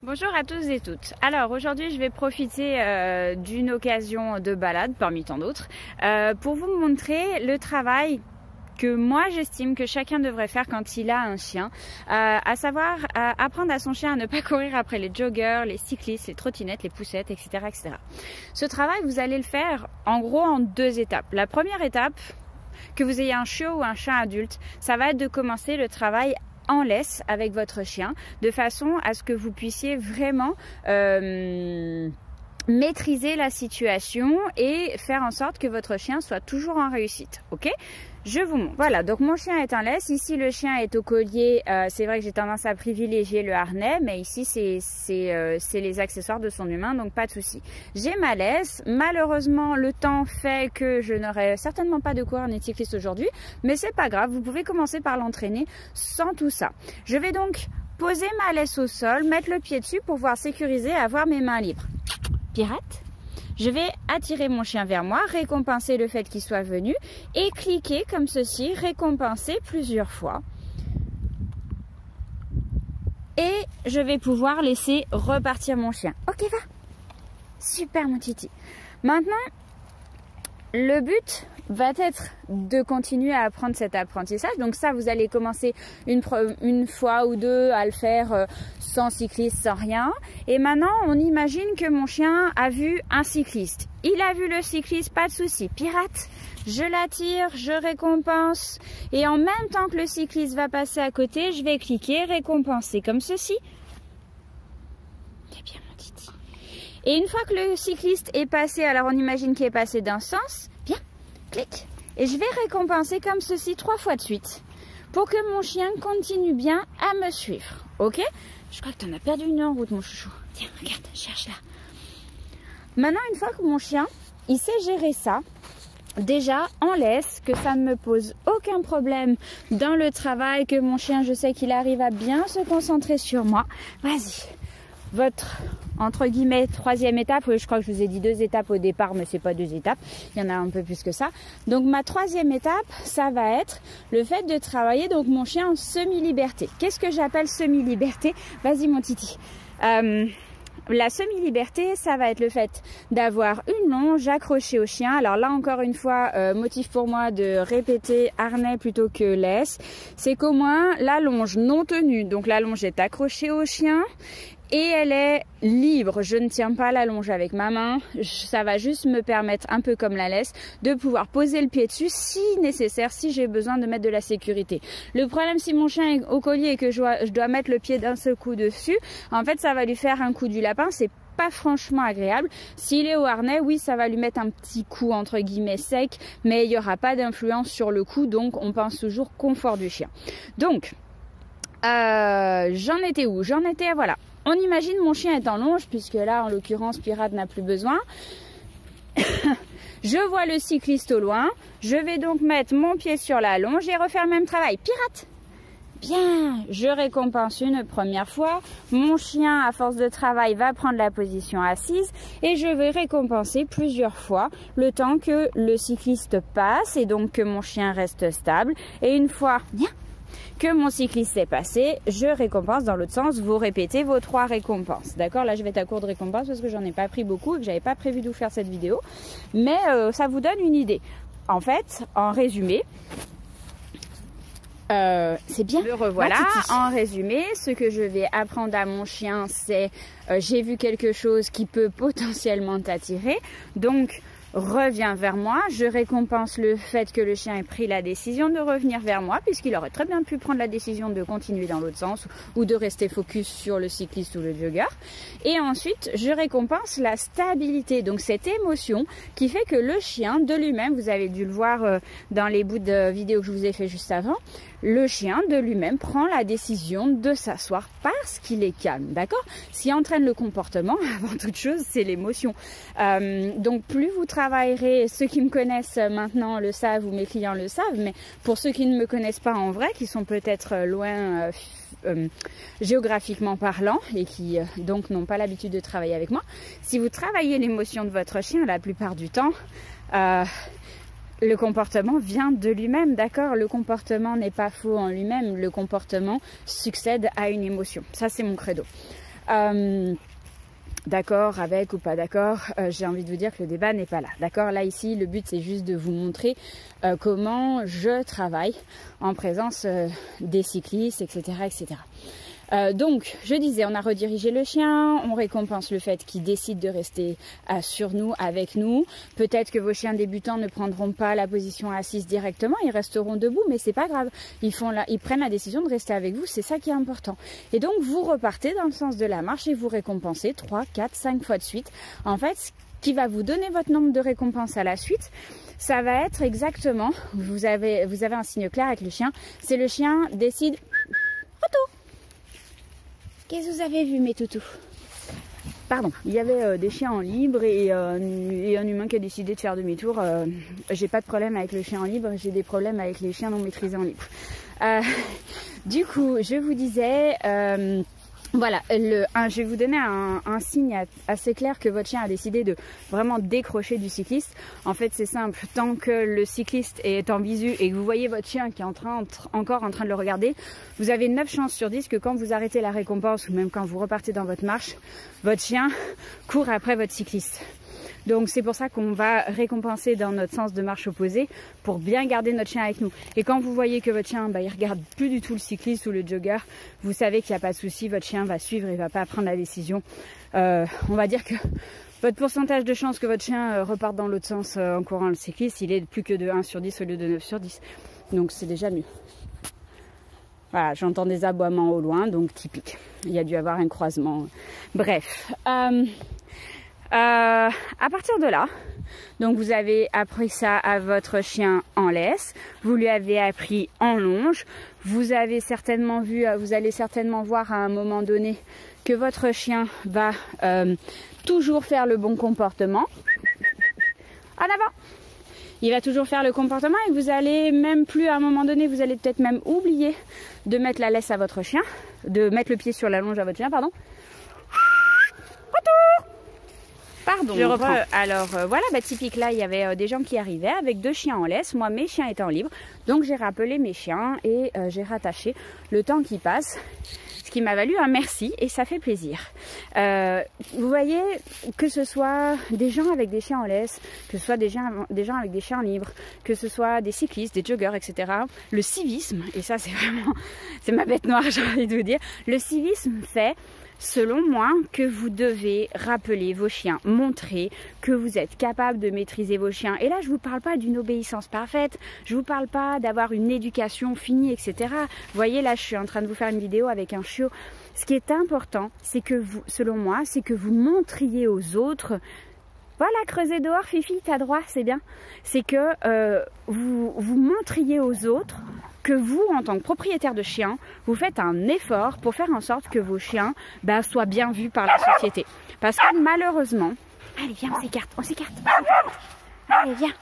Bonjour à tous et toutes. Alors aujourd'hui je vais profiter d'une occasion de balade parmi tant d'autres pour vous montrer le travail que moi j'estime que chacun devrait faire quand il a un chien, à savoir apprendre à son chien à ne pas courir après les joggers, les cyclistes, les trottinettes, les poussettes, etc., etc. Ce travail vous allez le faire en gros en deux étapes. La première étape, que vous ayez un chiot ou un chien adulte, ça va être de commencer le travail en laisse avec votre chien, de façon à ce que vous puissiez vraiment maîtriser la situation et faire en sorte que votre chien soit toujours en réussite. Ok? Je vous montre. Voilà, donc mon chien est en laisse. Ici, le chien est au collier. C'est vrai que j'ai tendance à privilégier le harnais, mais ici, c'est les accessoires de son humain, donc pas de souci. J'ai ma laisse. Malheureusement, le temps fait que je n'aurai certainement pas de coureur ni de cycliste aujourd'hui, mais c'est pas grave. Vous pouvez commencer par l'entraîner sans tout ça. Je vais donc poser ma laisse au sol, mettre le pied dessus pour pouvoir sécuriser et avoir mes mains libres. Pirate. Je vais attirer mon chien vers moi, récompenser le fait qu'il soit venu et cliquer comme ceci, récompenser plusieurs fois. Et je vais pouvoir laisser repartir mon chien. Ok, va. Super mon titi. Maintenant, le but va être de continuer à apprendre cet apprentissage. Donc ça, vous allez commencer une fois ou deux à le faire sans cycliste, sans rien. Et maintenant, on imagine que mon chien a vu un cycliste. Il a vu le cycliste, pas de souci. Pirate, je l'attire, je récompense. Et en même temps que le cycliste va passer à côté, je vais cliquer, récompenser comme ceci. C'est bien mon titi. Et une fois que le cycliste est passé, alors on imagine qu'il est passé d'un sens, bien, clic. Et je vais récompenser comme ceci 3 fois de suite pour que mon chien continue bien à me suivre. Ok? Je crois que tu en as perdu une en route, mon chouchou. Tiens, regarde, cherche là. Maintenant, une fois que mon chien, il sait gérer ça, déjà en laisse, que ça ne me pose aucun problème dans le travail, que mon chien, je sais qu'il arrive à bien se concentrer sur moi. Vas-y. Votre, entre guillemets, troisième étape, oui, je crois que je vous ai dit 2 étapes au départ, mais c'est pas 2 étapes, il y en a un peu plus que ça. Donc ma troisième étape, ça va être le fait de travailler donc mon chien en semi-liberté. Qu'est-ce que j'appelle semi-liberté? Vas-y mon titi. La semi-liberté, ça va être le fait d'avoir une longe accrochée au chien. Alors là, encore une fois, motif pour moi de répéter harnais plutôt que laisse. C'est qu'au moins, la longe non tenue, donc la longe est accrochée au chien et elle est libre. Je ne tiens pas la longe avec ma main. Ça va juste me permettre, un peu comme la laisse, de pouvoir poser le pied dessus si nécessaire, si j'ai besoin de mettre de la sécurité. Le problème, si mon chien est au collier et que je dois mettre le pied d'un seul coup dessus, en fait, ça va lui faire un coup du lapin. C'est pas franchement agréable. S'il est au harnais, oui, ça va lui mettre un petit coup entre guillemets sec, mais il n'y aura pas d'influence sur le coup. Donc, on pense toujours confort du chien. Donc, j'en étais où? J'en étais, voilà. On imagine mon chien est en longe, puisque là, en l'occurrence, Pirate n'a plus besoin. Je vois le cycliste au loin. Je vais donc mettre mon pied sur la longe et refaire le même travail. Pirate! Bien, je récompense une première fois. Mon chien, à force de travail, va prendre la position assise et je vais récompenser plusieurs fois le temps que le cycliste passe et donc que mon chien reste stable. Et une fois, bien, que mon cycliste est passé, je récompense dans l'autre sens. Vous répétez vos 3 récompenses. D'accord? Là, je vais être à court de récompenses parce que j'en ai pas pris beaucoup et que j'avais pas prévu de vous faire cette vidéo. Mais ça vous donne une idée. En fait, en résumé, c'est bien. Le revoilà. En résumé, ce que je vais apprendre à mon chien, c'est j'ai vu quelque chose qui peut potentiellement t'attirer. Donc, reviens vers moi. Je récompense le fait que le chien ait pris la décision de revenir vers moi, puisqu'il aurait très bien pu prendre la décision de continuer dans l'autre sens ou de rester focus sur le cycliste ou le jogger. Et ensuite, je récompense la stabilité, donc cette émotion qui fait que le chien de lui-même, vous avez dû le voir dans les bouts de vidéo que je vous ai fait juste avant, le chien de lui-même prend la décision de s'asseoir parce qu'il est calme, d'accord? Ce qui entraîne le comportement, avant toute chose, c'est l'émotion. Donc plus vous travaillerez, ceux qui me connaissent maintenant le savent ou mes clients le savent, mais pour ceux qui ne me connaissent pas en vrai, qui sont peut-être loin géographiquement parlant et qui donc n'ont pas l'habitude de travailler avec moi, si vous travaillez l'émotion de votre chien, la plupart du temps, le comportement vient de lui-même, d'accord? Le comportement n'est pas faux en lui-même, le comportement succède à une émotion. Ça, c'est mon credo. D'accord avec ou pas d'accord, j'ai envie de vous dire que le débat n'est pas là. D'accord, là ici, le but c'est juste de vous montrer comment je travaille en présence des cyclistes, etc. etc. Donc, je disais, on a redirigé le chien, on récompense le fait qu'il décide de rester sur nous, avec nous. Peut-être que vos chiens débutants ne prendront pas la position assise directement, ils resteront debout, mais c'est pas grave. Ils prennent la décision de rester avec vous, c'est ça qui est important. Et donc, vous repartez dans le sens de la marche et vous récompensez 3, 4, 5 fois de suite. En fait, ce qui va vous donner votre nombre de récompenses à la suite, ça va être exactement, vous avez un signe clair avec le chien, c'est le chien décide, retour. Qu'est-ce que vous avez vu, mes toutous? Pardon, il y avait des chiens en libre et un humain qui a décidé de faire demi-tour. J'ai pas de problème avec le chien en libre, j'ai des problèmes avec les chiens non maîtrisés en libre. Du coup, je vous disais... voilà, je vais vous donner un signe assez clair que votre chien a décidé de vraiment décrocher du cycliste. En fait, c'est simple, tant que le cycliste est en visu et que vous voyez votre chien qui est encore en train de le regarder, vous avez 9 chances sur 10 que quand vous arrêtez la récompense ou même quand vous repartez dans votre marche, votre chien court après votre cycliste. Donc c'est pour ça qu'on va récompenser dans notre sens de marche opposé pour bien garder notre chien avec nous. Et quand vous voyez que votre chien, il regarde plus du tout le cycliste ou le jogger, vous savez qu'il n'y a pas de souci, votre chien va suivre et ne va pas prendre la décision. On va dire que votre pourcentage de chance que votre chien reparte dans l'autre sens en courant le cycliste, il est plus que de 1 sur 10 au lieu de 9 sur 10. Donc c'est déjà mieux. Voilà, j'entends des aboiements au loin, donc typique. Il y a dû y avoir un croisement. Bref. À partir de là, donc vous avez appris ça à votre chien en laisse, vous lui avez appris en longe, vous allez certainement voir à un moment donné que votre chien va toujours faire le bon comportement. En avant! Il va toujours faire le comportement et vous allez même plus à un moment donné, vous allez peut-être même oublier de mettre la laisse à votre chien, de mettre le pied sur la longe à votre chien, pardon. Retour! Pardon, je reprends. Alors voilà, typique là, il y avait des gens qui arrivaient avec 2 chiens en laisse. Moi, mes chiens étant libres. Donc j'ai rappelé mes chiens et j'ai rattaché le temps qui passe. Ce qui m'a valu un merci et ça fait plaisir. Vous voyez, que ce soit des gens avec des chiens en laisse, que ce soit des gens avec des chiens libres, que ce soit des cyclistes, des joggers, etc. Le civisme, et ça c'est vraiment, c'est ma bête noire, j'ai envie de vous dire, le civisme fait... Selon moi, que vous devez rappeler vos chiens, montrer que vous êtes capable de maîtriser vos chiens. Et là, je ne vous parle pas d'une obéissance parfaite, je ne vous parle pas d'avoir une éducation finie, etc. Vous voyez, là, je suis en train de vous faire une vidéo avec un chiot. Ce qui est important, c'est que vous, selon moi, c'est que vous montriez aux autres... Voilà, creuser dehors, Fifi, t'as droit, c'est bien. C'est que vous montriez aux autres que vous, en tant que propriétaire de chiens, vous faites un effort pour faire en sorte que vos chiens soient bien vus par la société. Parce que malheureusement... Allez, viens, on s'écarte. Allez, viens.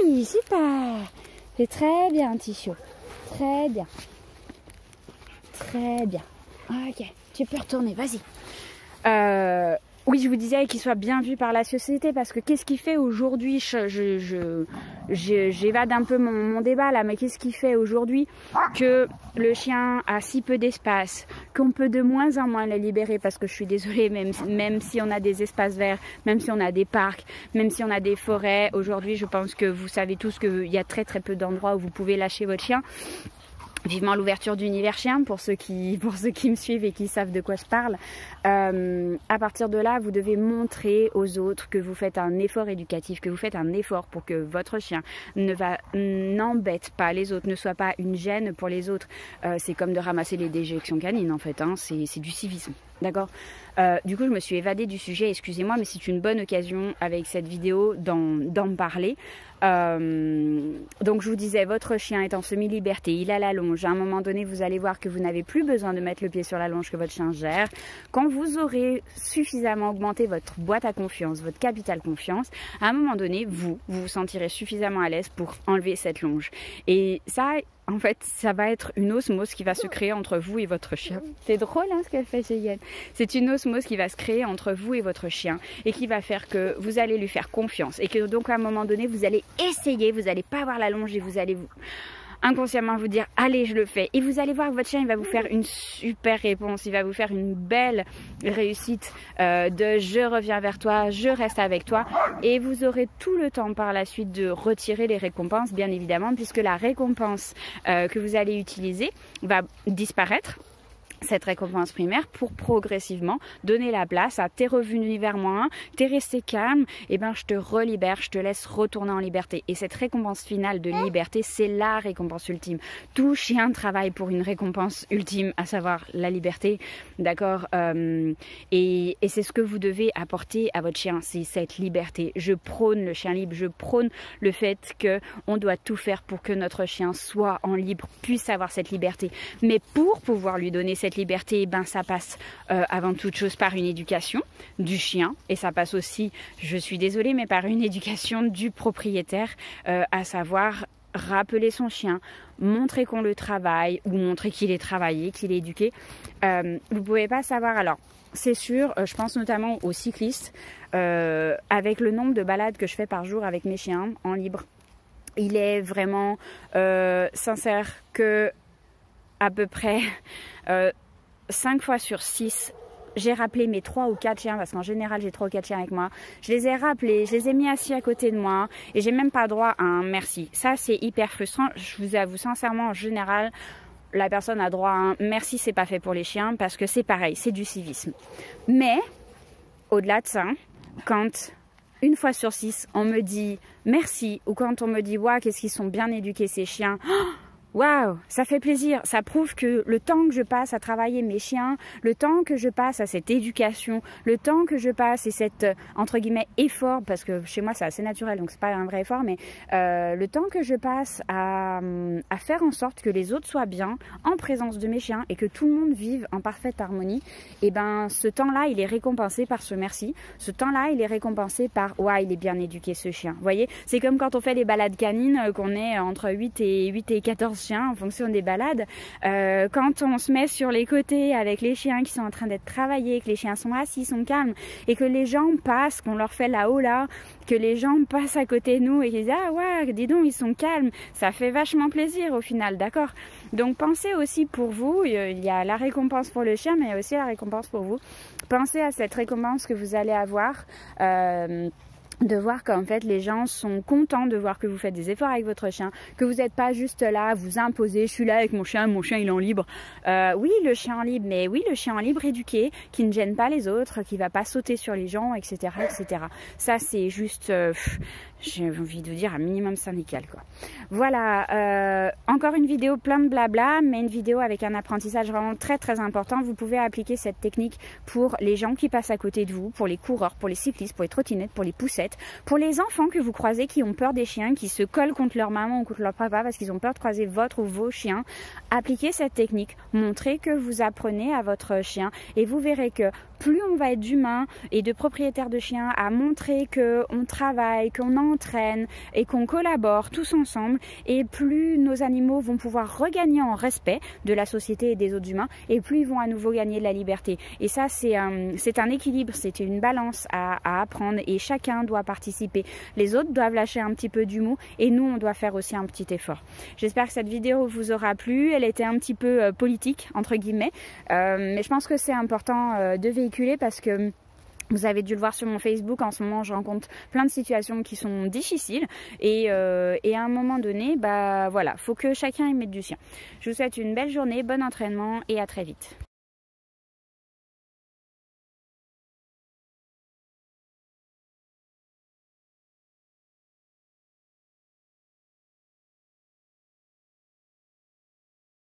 Oui, super. C'est très bien, petit chiot. Très bien. Ok, tu peux retourner, vas-y. Oui, je vous disais qu'il soit bien vu par la société parce que qu'est-ce qui fait aujourd'hui, j'évade un peu mon débat là, mais qu'est-ce qui fait aujourd'hui que le chien a si peu d'espace, qu'on peut de moins en moins le libérer parce que je suis désolée, même si on a des espaces verts, même si on a des parcs, même si on a des forêts, aujourd'hui je pense que vous savez tous qu'il y a très peu d'endroits où vous pouvez lâcher votre chien. Vivement l'ouverture d'Univers Chien pour ceux qui me suivent et qui savent de quoi je parle. À partir de là, vous devez montrer aux autres que vous faites un effort éducatif, que vous faites un effort pour que votre chien n'embête pas les autres, ne soit pas une gêne pour les autres. C'est comme de ramasser les déjections canines en fait, hein, c'est du civisme. D'accord. Du coup, je me suis évadée du sujet, excusez-moi, mais c'est une bonne occasion avec cette vidéo d'en parler. Donc je vous disais, votre chien est en semi-liberté, il a la longe. À un moment donné, vous allez voir que vous n'avez plus besoin de mettre le pied sur la longe que votre chien gère. Quand vous aurez suffisamment augmenté votre boîte à confiance, votre capital confiance, à un moment donné, vous vous sentirez suffisamment à l'aise pour enlever cette longe. Et ça... En fait, ça va être une osmose qui va se créer entre vous et votre chien. C'est drôle hein, ce qu'elle fait, Cheyenne. C'est une osmose qui va se créer entre vous et votre chien et qui va faire que vous allez lui faire confiance et que donc à un moment donné, vous allez essayer, vous n'allez pas avoir la longe et vous allez inconsciemment vous dire allez, je le fais. Et vous allez voir que votre chien il va vous faire une super réponse, il va vous faire une belle réussite de je reviens vers toi, je reste avec toi, et vous aurez tout le temps par la suite de retirer les récompenses, bien évidemment, puisque la récompense que vous allez utiliser va disparaître, cette récompense primaire, pour progressivement donner la place à t'es revenu vers moi, t'es resté calme, et ben je te relibère, je te laisse retourner en liberté. Et cette récompense finale de liberté, c'est la récompense ultime. Tout chien travaille pour une récompense ultime, à savoir la liberté, d'accord, et c'est ce que vous devez apporter à votre chien, c'est cette liberté. Je prône le chien libre, je prône le fait que on doit tout faire pour que notre chien soit en libre, puisse avoir cette liberté. Mais pour pouvoir lui donner cette liberté, ben ça passe avant toute chose par une éducation du chien, et ça passe aussi, je suis désolée, mais par une éducation du propriétaire, à savoir rappeler son chien, montrer qu'on le travaille, ou montrer qu'il est travaillé, qu'il est éduqué. Vous pouvez pas savoir, alors c'est sûr, je pense notamment aux cyclistes, avec le nombre de balades que je fais par jour avec mes chiens en libre, il est vraiment sincère que à peu près 5 fois sur 6, j'ai rappelé mes 3 ou 4 chiens, parce qu'en général j'ai 3 ou 4 chiens avec moi, je les ai rappelés, je les ai mis assis à côté de moi, et j'ai même pas droit à un merci. Ça c'est hyper frustrant, je vous avoue sincèrement, en général la personne a droit à un merci, c'est pas fait pour les chiens, parce que c'est pareil, c'est du civisme. Mais au-delà de ça, quand une fois sur 6 on me dit merci, ou quand on me dit waouh, qu'est-ce qu'ils sont bien éduqués ces chiens, waouh, ça fait plaisir, ça prouve que le temps que je passe à travailler mes chiens, le temps que je passe à cette éducation, le temps que je passe et cette, entre guillemets, effort, parce que chez moi c'est assez naturel, donc c'est pas un vrai effort, mais le temps que je passe à faire en sorte que les autres soient bien en présence de mes chiens et que tout le monde vive en parfaite harmonie, et ben ce temps-là il est récompensé par ce merci, ce temps-là il est récompensé par waouh, il est bien éduqué ce chien. Vous voyez, c'est comme quand on fait les balades canines, qu'on est entre 8 et 14 chiens en fonction des balades, quand on se met sur les côtés avec les chiens qui sont en train d'être travaillés, que les chiens sont assis, sont calmes, et que les gens passent, qu'on leur fait la hola, que les gens passent à côté de nous et qu'ils disent ah ouais, dis donc ils sont calmes, ça fait vachement plaisir au final, d'accord. Donc pensez aussi pour vous, il y a la récompense pour le chien, mais il y a aussi la récompense pour vous. Pensez à cette récompense que vous allez avoir, de voir qu'en fait les gens sont contents de voir que vous faites des efforts avec votre chien, que vous n'êtes pas juste là à vous imposer, je suis là avec mon chien il est en libre. Oui, le chien en libre, mais oui, le chien en libre éduqué, qui ne gêne pas les autres, qui va pas sauter sur les gens, etc. etc. Ça c'est juste, j'ai envie de dire un minimum syndical quoi. Voilà, encore une vidéo plein de blabla, mais une vidéo avec un apprentissage vraiment très très important. Vous pouvez appliquer cette technique pour les gens qui passent à côté de vous, pour les coureurs, pour les cyclistes, pour les trottinettes, pour les poussettes, pour les enfants que vous croisez qui ont peur des chiens, qui se collent contre leur maman ou contre leur papa parce qu'ils ont peur de croiser votre ou vos chiens. Appliquez cette technique, montrez que vous apprenez à votre chien, et vous verrez que plus on va être d'humains et de propriétaires de chiens à montrer qu'on travaille, qu'on entraîne et qu'on collabore tous ensemble, et plus nos animaux vont pouvoir regagner en respect de la société et des autres humains, et plus ils vont à nouveau gagner de la liberté. Et ça c'est un équilibre, c'est une balance à apprendre, et chacun doit participer. Les autres doivent lâcher un petit peu du mou, et nous on doit faire aussi un petit effort. J'espère que cette vidéo vous aura plu, elle était un petit peu politique entre guillemets, mais je pense que c'est important de véhiculer, parce que vous avez dû le voir sur mon Facebook, en ce moment je rencontre plein de situations qui sont difficiles, et à un moment donné, bah voilà, faut que chacun y mette du sien. Je vous souhaite une belle journée, bon entraînement et à très vite.